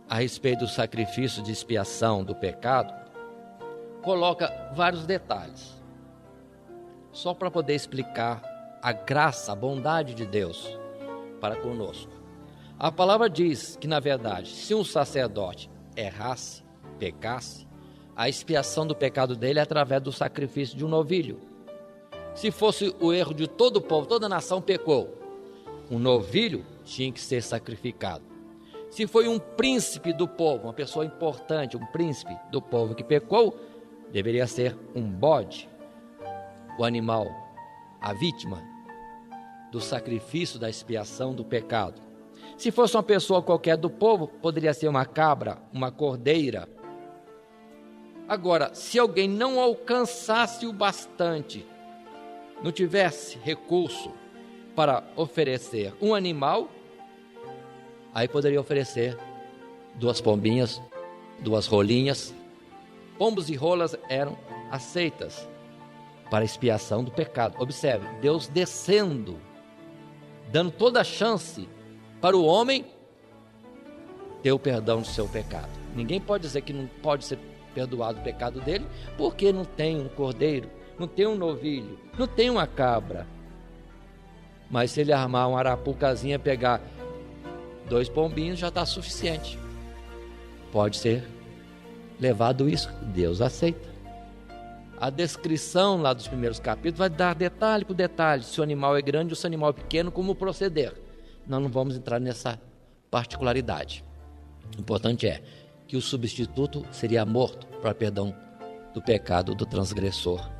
a respeito do sacrifício de expiação do pecado, coloca vários detalhes, só para poder explicar a graça, a bondade de Deus para conosco. A palavra diz que, na verdade, se um sacerdote errasse, pecasse, a expiação do pecado dele é através do sacrifício de um novilho. Se fosse o erro de todo o povo, toda a nação pecou, um novilho tinha que ser sacrificado. Se foi um príncipe do povo, uma pessoa importante, um príncipe do povo que pecou, deveria ser um bode, o animal, a vítima do sacrifício da expiação do pecado. Se fosse uma pessoa qualquer do povo, poderia ser uma cabra, uma cordeira. Agora, se alguém não alcançasse o bastante, não tivesse recurso para oferecer um animal, aí poderia oferecer 2 pombinhas, 2 rolinhas. Pombos e rolas eram aceitas para expiação do pecado. Observe, Deus descendo, dando toda a chance para o homem ter o perdão do seu pecado. Ninguém pode dizer que não pode ser perdoado o pecado dele, porque não tem um cordeiro, não tem um novilho, não tem uma cabra. Mas se ele armar uma arapucazinha, pegar 2 pombinhos, já está suficiente. Pode ser levado isso, Deus aceita. A descrição lá dos primeiros capítulos vai dar detalhe por detalhe, se o animal é grande ou se o animal é pequeno, como proceder. nós não vamos entrar nessa particularidade. O importante é que o substituto seria morto para perdão do pecado do transgressor,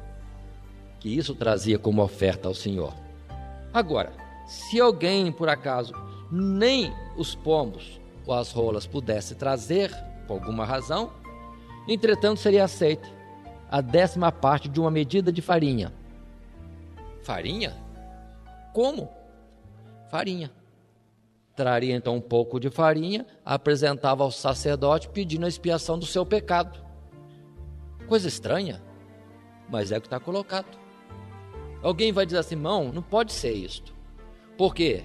que isso trazia como oferta ao Senhor. Agora, se alguém, por acaso, nem os pombos ou as rolas pudesse trazer, por alguma razão, entretanto seria aceita a 10ª parte de uma medida de farinha. Farinha? Como? Farinha. Traria então um pouco de farinha, apresentava ao sacerdote pedindo a expiação do seu pecado. Coisa estranha, mas é o que está colocado. Alguém vai dizer assim, irmão, não pode ser isto. Por quê?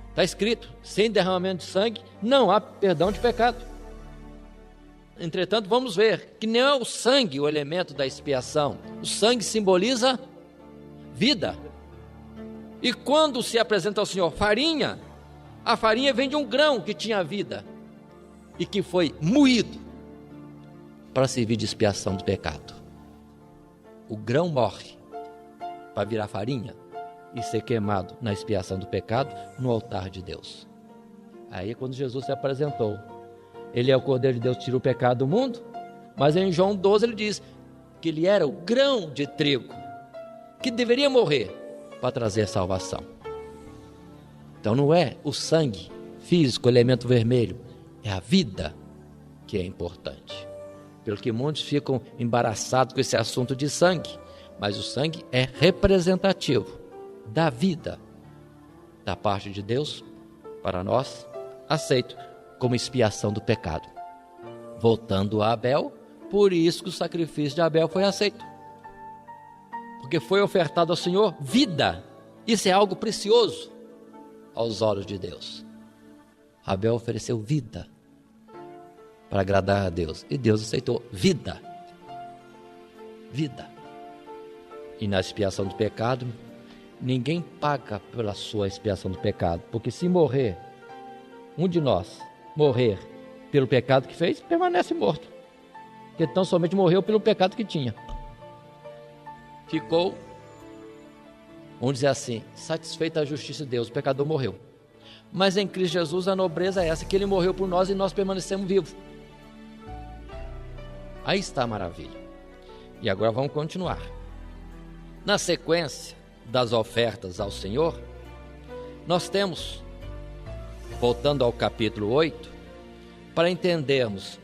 Está escrito, sem derramamento de sangue, não há perdão de pecado. Entretanto, vamos ver que não é o sangue o elemento da expiação. O sangue simboliza vida. E quando se apresenta ao Senhor farinha, a farinha vem de um grão que tinha vida e que foi moído para servir de expiação do pecado. O grão morre para virar farinha e ser queimado na expiação do pecado no altar de Deus. Aí quando Jesus se apresentou, ele é o Cordeiro de Deus que tira o pecado do mundo, mas em João 12 ele diz que ele era o grão de trigo que deveria morrer para trazer salvação. Então não é o sangue físico, o elemento vermelho, é a vida que é importante. Pelo que muitos ficam embaraçados com esse assunto de sangue, mas o sangue é representativo da vida da parte de Deus para nós, aceito como expiação do pecado. Voltando a Abel, por isso que o sacrifício de Abel foi aceito, porque foi ofertado ao Senhor vida. Isso é algo precioso aos olhos de Deus. Abel ofereceu vida para agradar a Deus, e Deus aceitou vida. E na expiação do pecado, ninguém paga pela sua expiação do pecado, porque se morrer, um de nós morrer pelo pecado que fez, permanece morto, porque tão somente morreu pelo pecado que tinha. Ficou, vamos dizer assim, satisfeita a justiça de Deus, o pecador morreu. Mas em Cristo Jesus a nobreza é essa, que ele morreu por nós e nós permanecemos vivos. Aí está a maravilha. E agora vamos continuar. Na sequência das ofertas ao Senhor, nós temos, voltando ao capítulo 8, para entendermos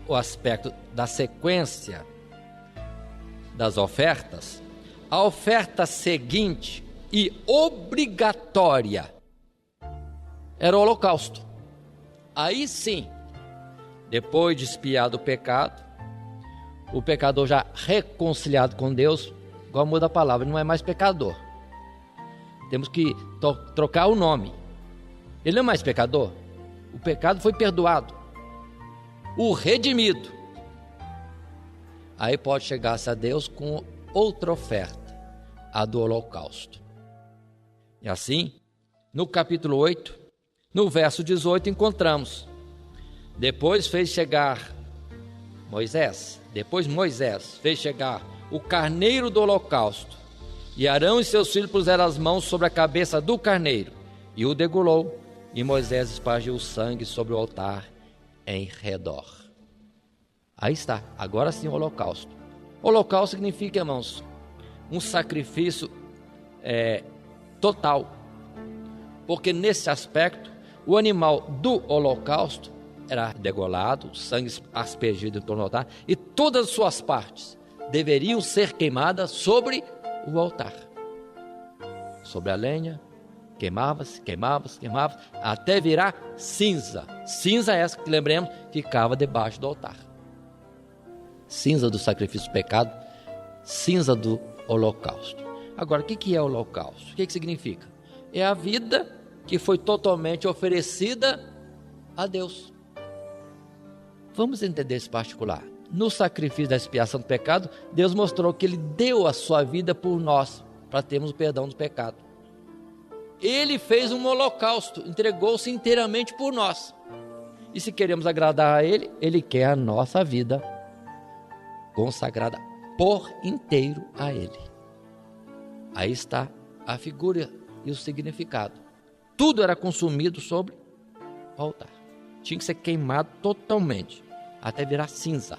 o aspecto da sequência das ofertas, a oferta seguinte e obrigatória era o holocausto. Aí sim, depois de expiado o pecado, o pecador já reconciliado com Deus, igual muda a palavra, não é mais pecador. Temos que trocar o nome. Ele não é mais pecador. O pecado foi perdoado. O redimido. Aí pode chegar-se a Deus com outra oferta, a do holocausto. E assim, no capítulo 8, no verso 18, encontramos: depois Moisés fez chegar o carneiro do holocausto, e Arão e seus filhos puseram as mãos sobre a cabeça do carneiro, e o degolou, e Moisés espargiu o sangue sobre o altar em redor. Aí está, agora sim o holocausto. Holocausto significa, irmãos, um sacrifício total, porque nesse aspecto, o animal do holocausto era degolado, sangue aspergido em torno do altar, e todas as suas partes deveriam ser queimadas sobre o altar. Sobre a lenha, queimava-se, até virar cinza. Cinza essa que, lembremos, ficava debaixo do altar. Cinza do sacrifício do pecado, cinza do holocausto. Agora, o que é o holocausto? O que significa? É a vida que foi totalmente oferecida a Deus. Vamos entender esse particular. No sacrifício da expiação do pecado, Deus mostrou que Ele deu a sua vida por nós, para termos o perdão do pecado. Ele fez um holocausto, entregou-se inteiramente por nós. E se queremos agradar a Ele, Ele quer a nossa vida consagrada por inteiro a Ele. Aí está a figura e o significado. tudo era consumido sobre o altar. Tinha que ser queimado totalmente, até virar cinza.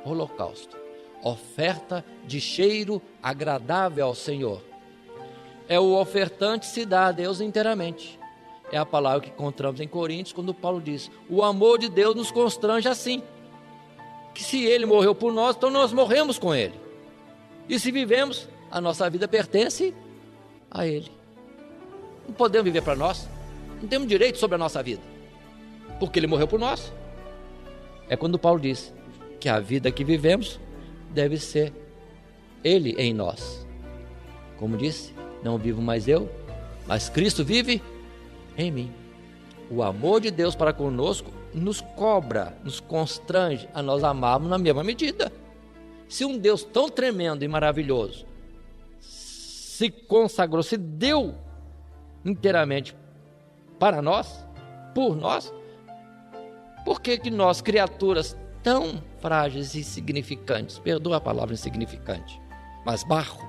Holocausto, oferta de cheiro agradável ao Senhor. É o ofertante se dá a Deus inteiramente. É a palavra que encontramos em Coríntios, quando Paulo diz: o amor de Deus nos constrange assim, que se Ele morreu por nós, então nós morremos com Ele. E se vivemos, a nossa vida pertence a Ele. Não podemos viver para nós, não temos direito sobre a nossa vida, porque Ele morreu por nós. É quando Paulo diz que a vida que vivemos deve ser Ele em nós. Como disse, não vivo mais eu, mas Cristo vive em mim. O amor de Deus para conosco nos cobra, nos constrange a nós amarmos na mesma medida. Se um Deus tão tremendo e maravilhoso se consagrou, se deu inteiramente para nós, por nós, por que nós, criaturas tão frágeis e insignificantes, perdoa a palavra insignificante, mas barro,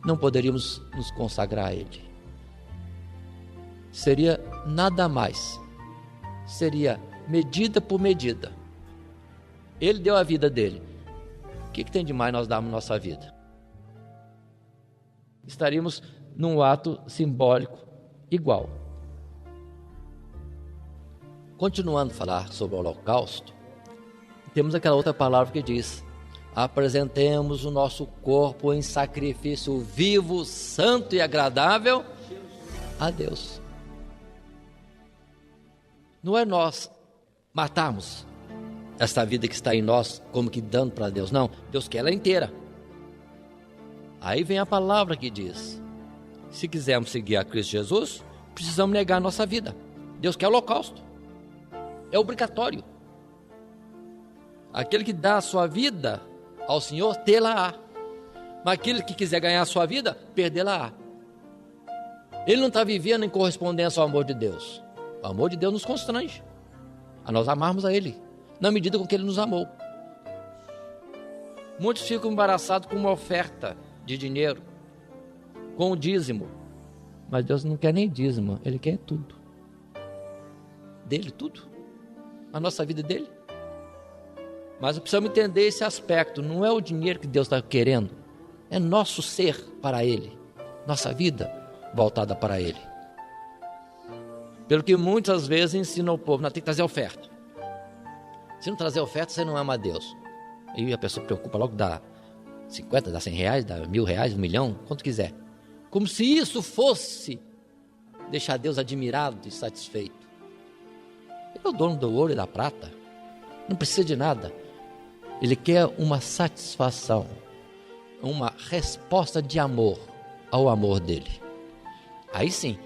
não poderíamos nos consagrar a Ele? Seria nada mais, seria medida por medida. Ele deu a vida dele. O que tem de mais nós darmos nossa vida? Estaríamos num ato simbólico igual. Continuando a falar sobre o holocausto, temos aquela outra palavra que diz: apresentemos o nosso corpo em sacrifício vivo, santo e agradável a Deus. Não é nós matarmos esta vida que está em nós, como que dando para Deus. Não, Deus quer ela inteira. Aí vem a palavra que diz: se quisermos seguir a Cristo Jesus, precisamos negar a nossa vida. Deus quer holocausto. É obrigatório. Aquele que dá a sua vida ao Senhor, tê-la-á. Mas aquele que quiser ganhar a sua vida, perdê-la-á. Ele não está vivendo em correspondência ao amor de Deus. O amor de Deus nos constrange a nós amarmos a Ele, na medida com que Ele nos amou. Muitos ficam embaraçados com uma oferta de dinheiro, com o dízimo. Mas Deus não quer nem dízimo, Ele quer tudo. Dele, tudo. A nossa vida é dele. Mas precisamos entender esse aspecto. Não é o dinheiro que Deus está querendo, é nosso ser para Ele, nossa vida voltada para Ele. Pelo que muitas vezes ensina o povo: não, tem que trazer oferta. Se não trazer oferta, você não ama a Deus. E a pessoa preocupa logo, dá 50, dá 100 reais, dá 1.000 reais, 1 milhão, quanto quiser. Como se isso fosse deixar Deus admirado e satisfeito. Ele é o dono do ouro e da prata, não precisa de nada. Ele quer uma satisfação, uma resposta de amor ao amor dele. Aí sim,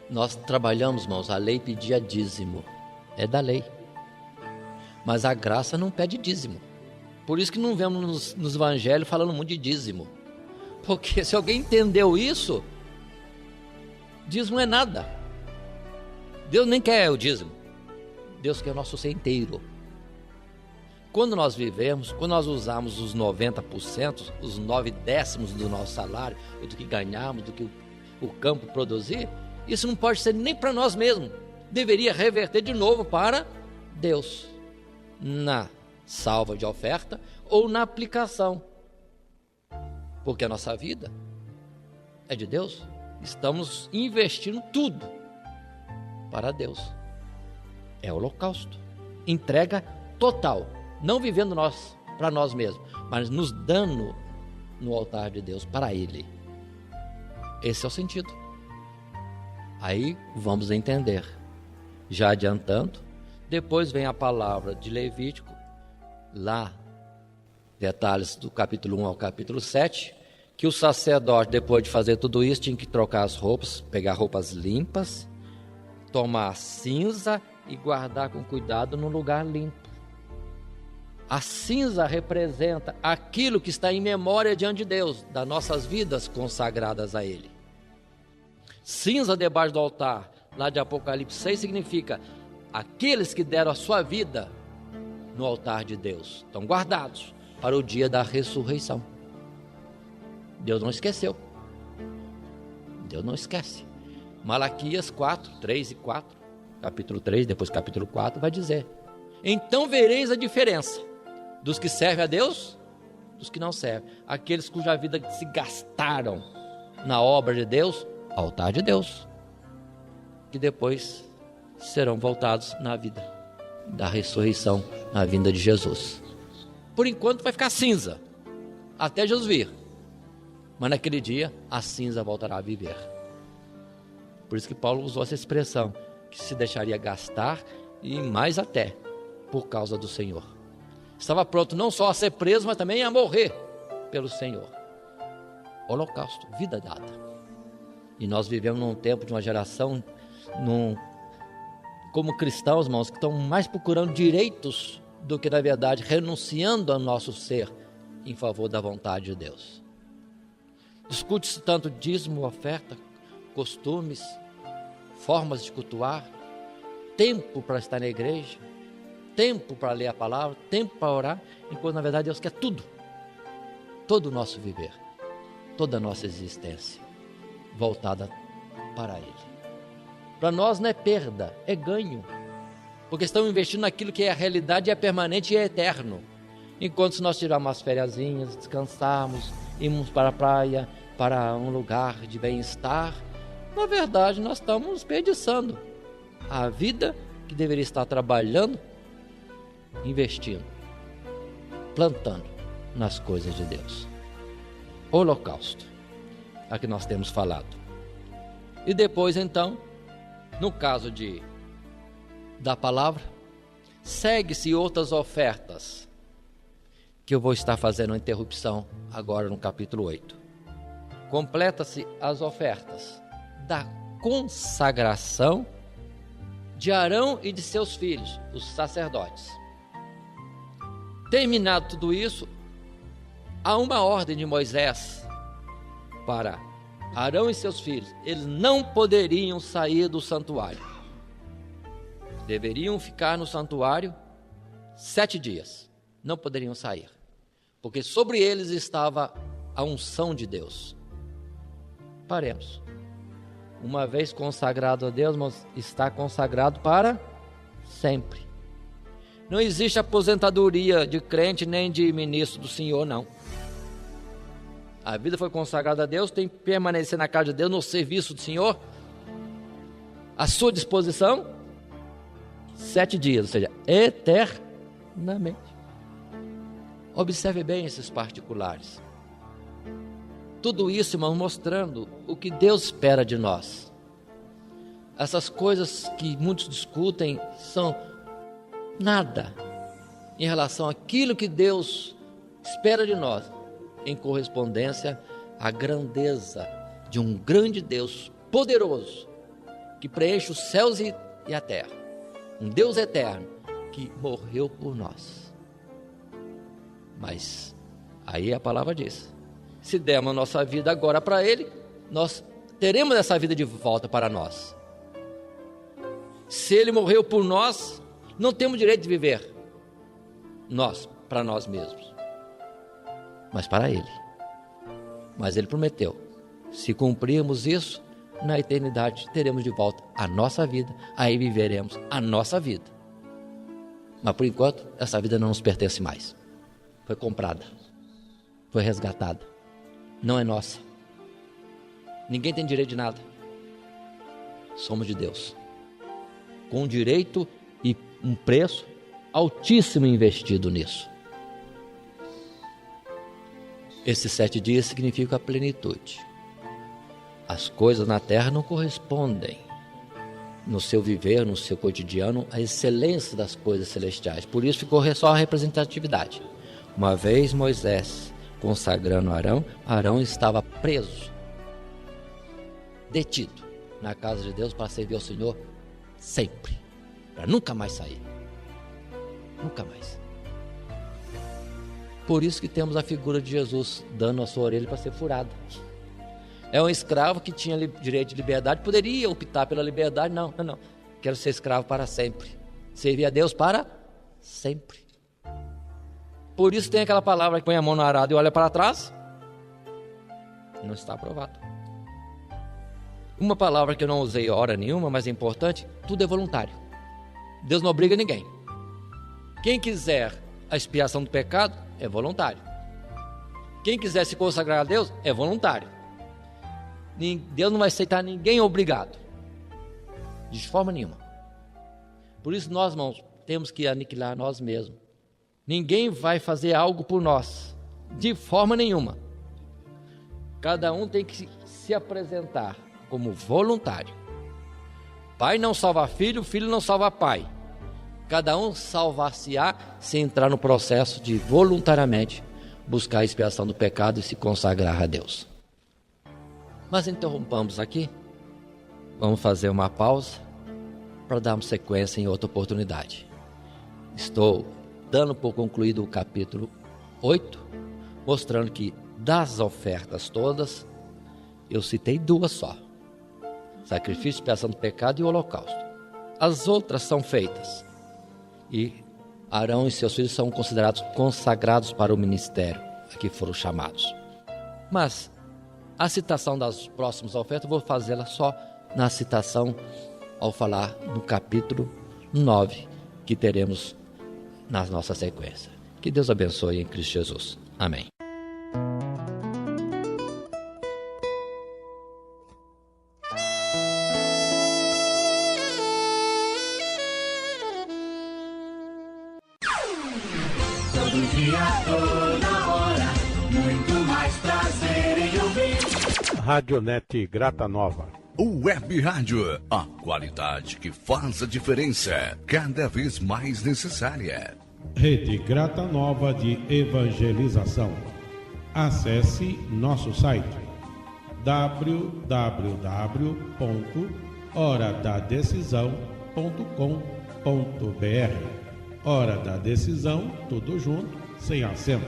nós trabalhamos, irmãos, a lei pedia dízimo, é da lei, mas a graça não pede dízimo. Por isso que não vemos nos evangelhos falando muito de dízimo, porque se alguém entendeu isso, dízimo é nada. Deus nem quer o dízimo, Deus quer o nosso ser inteiro. Quando nós vivemos, quando nós usamos os 90%, os 9/10 do nosso salário, do que ganhamos, do que o campo produzir, isso não pode ser nem para nós mesmos. Deveria reverter de novo para Deus, na salva de oferta ou na aplicação. Porque a nossa vida é de Deus. Estamos investindo tudo para Deus. É holocausto, entrega total, não vivendo nós para nós mesmos, mas nos dando no altar de Deus para Ele. Esse é o sentido. Aí vamos entender. Já adiantando, depois vem a palavra de Levítico, lá, detalhes do capítulo 1 ao capítulo 7, que o sacerdote, depois de fazer tudo isso, tinha que trocar as roupas, pegar roupas limpas, tomar a cinza e guardar com cuidado num lugar limpo. A cinza representa aquilo que está em memória diante de Deus, das nossas vidas consagradas a Ele. Cinza debaixo do altar, lá de Apocalipse 6, significa aqueles que deram a sua vida no altar de Deus, estão guardados para o dia da ressurreição. Deus não esqueceu. Deus não esquece. Malaquias 4, 3 e 4, capítulo 3, depois capítulo 4, vai dizer: então vereis a diferença dos que servem a Deus, dos que não servem. Aqueles cuja vida se gastaram na obra de Deus, altar de Deus, que depois serão voltados na vida da ressurreição, na vinda de Jesus. Por enquanto vai ficar cinza, até Jesus vir. Mas naquele dia, a cinza voltará a viver. Por isso que Paulo usou essa expressão, que se deixaria gastar e mais até, por causa do Senhor. Estava pronto não só a ser preso, mas também a morrer pelo Senhor. Holocausto, vida dada. E nós vivemos num tempo de uma geração, como cristãos, irmãos, que estão mais procurando direitos do que, na verdade, renunciando ao nosso ser em favor da vontade de Deus. Discute-se tanto dízimo, oferta, costumes, formas de cultuar, tempo para estar na igreja, tempo para ler a palavra, tempo para orar, enquanto na verdade Deus quer tudo, todo o nosso viver, toda a nossa existência voltada para Ele. Para nós não é perda, é ganho, porque estamos investindo naquilo que é a realidade, é permanente e é eterno. Enquanto se nós tirarmos umas fériasinhas, descansarmos, irmos para a praia, para um lugar de bem-estar, na verdade nós estamos desperdiçando a vida que deveria estar trabalhando, investindo, plantando nas coisas de Deus. Holocausto, a que nós temos falado. E depois então, no caso da palavra, segue-se outras ofertas, que eu vou estar fazendo uma interrupção agora no capítulo 8. Completa-se as ofertas da consagração de Arão e de seus filhos, os sacerdotes. Terminado tudo isso, há uma ordem de Moisés para Arão e seus filhos. Eles não poderiam sair do santuário. Deveriam ficar no santuário 7 dias. Não poderiam sair, porque sobre eles estava a unção de Deus. Paremos. Uma vez consagrado a Deus, mas está consagrado para sempre. Não existe aposentadoria de crente nem de ministro do Senhor, não. A vida foi consagrada a Deus, tem que permanecer na casa de Deus, no serviço do Senhor, à sua disposição, 7 dias, ou seja, eternamente. Observe bem esses particulares. Tudo isso, irmão, mostrando o que Deus espera de nós. Essas coisas que muitos discutem são nada em relação àquilo que Deus espera de nós, em correspondência à grandeza de um grande Deus poderoso, que preenche os céus e a terra. Um Deus eterno que morreu por nós. Mas aí a palavra diz: se dermos a nossa vida agora para Ele, nós teremos essa vida de volta para nós. Se Ele morreu por nós, não temos direito de viver nós, para nós mesmos, mas para Ele. Mas Ele prometeu, se cumprirmos isso, na eternidade teremos de volta a nossa vida, aí viveremos a nossa vida. Mas por enquanto, essa vida não nos pertence mais. Foi comprada, foi resgatada, não é nossa. Ninguém tem direito de nada. Somos de Deus, com direito e um preço altíssimo investido nisso. Esses 7 dias significam a plenitude. As coisas na terra não correspondem, no seu viver, no seu cotidiano, à excelência das coisas celestiais. Por isso ficou só a representatividade. Uma vez Moisés consagrando Arão, Arão estava preso, detido na casa de Deus para servir ao Senhor sempre, para nunca mais sair. Nunca mais. Por isso que temos a figura de Jesus dando a sua orelha para ser furada. É um escravo que tinha direito de liberdade, poderia optar pela liberdade. Não. Quero ser escravo para sempre, servir a Deus para sempre. Por isso tem aquela palavra que põe a mão no arado e olha para trás. Não está aprovado. Uma palavra que eu não usei hora nenhuma, mas é importante, tudo é voluntário. Deus não obriga ninguém. Quem quiser a expiação do pecado, é voluntário. Quem quiser se consagrar a Deus, é voluntário. Deus não vai aceitar ninguém obrigado, de forma nenhuma. Por isso nós, irmãos, temos que aniquilar nós mesmos. Ninguém vai fazer algo por nós, de forma nenhuma. Cada um tem que se apresentar como voluntário. Pai não salva filho, filho não salva pai. Cada um salvar-se-á se entrar no processo de voluntariamente buscar a expiação do pecado e se consagrar a Deus. Mas interrompamos aqui. Vamos fazer uma pausa para darmos sequência em outra oportunidade. Estou dando por concluído o capítulo 8, mostrando que das ofertas todas, eu citei 2 só: sacrifício, expiação do pecado e o holocausto. As outras são feitas e Arão e seus filhos são considerados consagrados para o ministério a que foram chamados. Mas a citação das próximas ofertas eu vou fazê-la só na citação ao falar no capítulo 9 que teremos na nossa sequência. Que Deus abençoe em Cristo Jesus. Amém. Todo dia, toda hora, muito mais prazer em ouvir. Radionete Grata Nova. Web Rádio, a qualidade que faz a diferença, cada vez mais necessária. Rede Grata Nova de Evangelização. Acesse nosso site www.horadadecisão.com.br. Hora da Decisão, tudo junto, sem acento.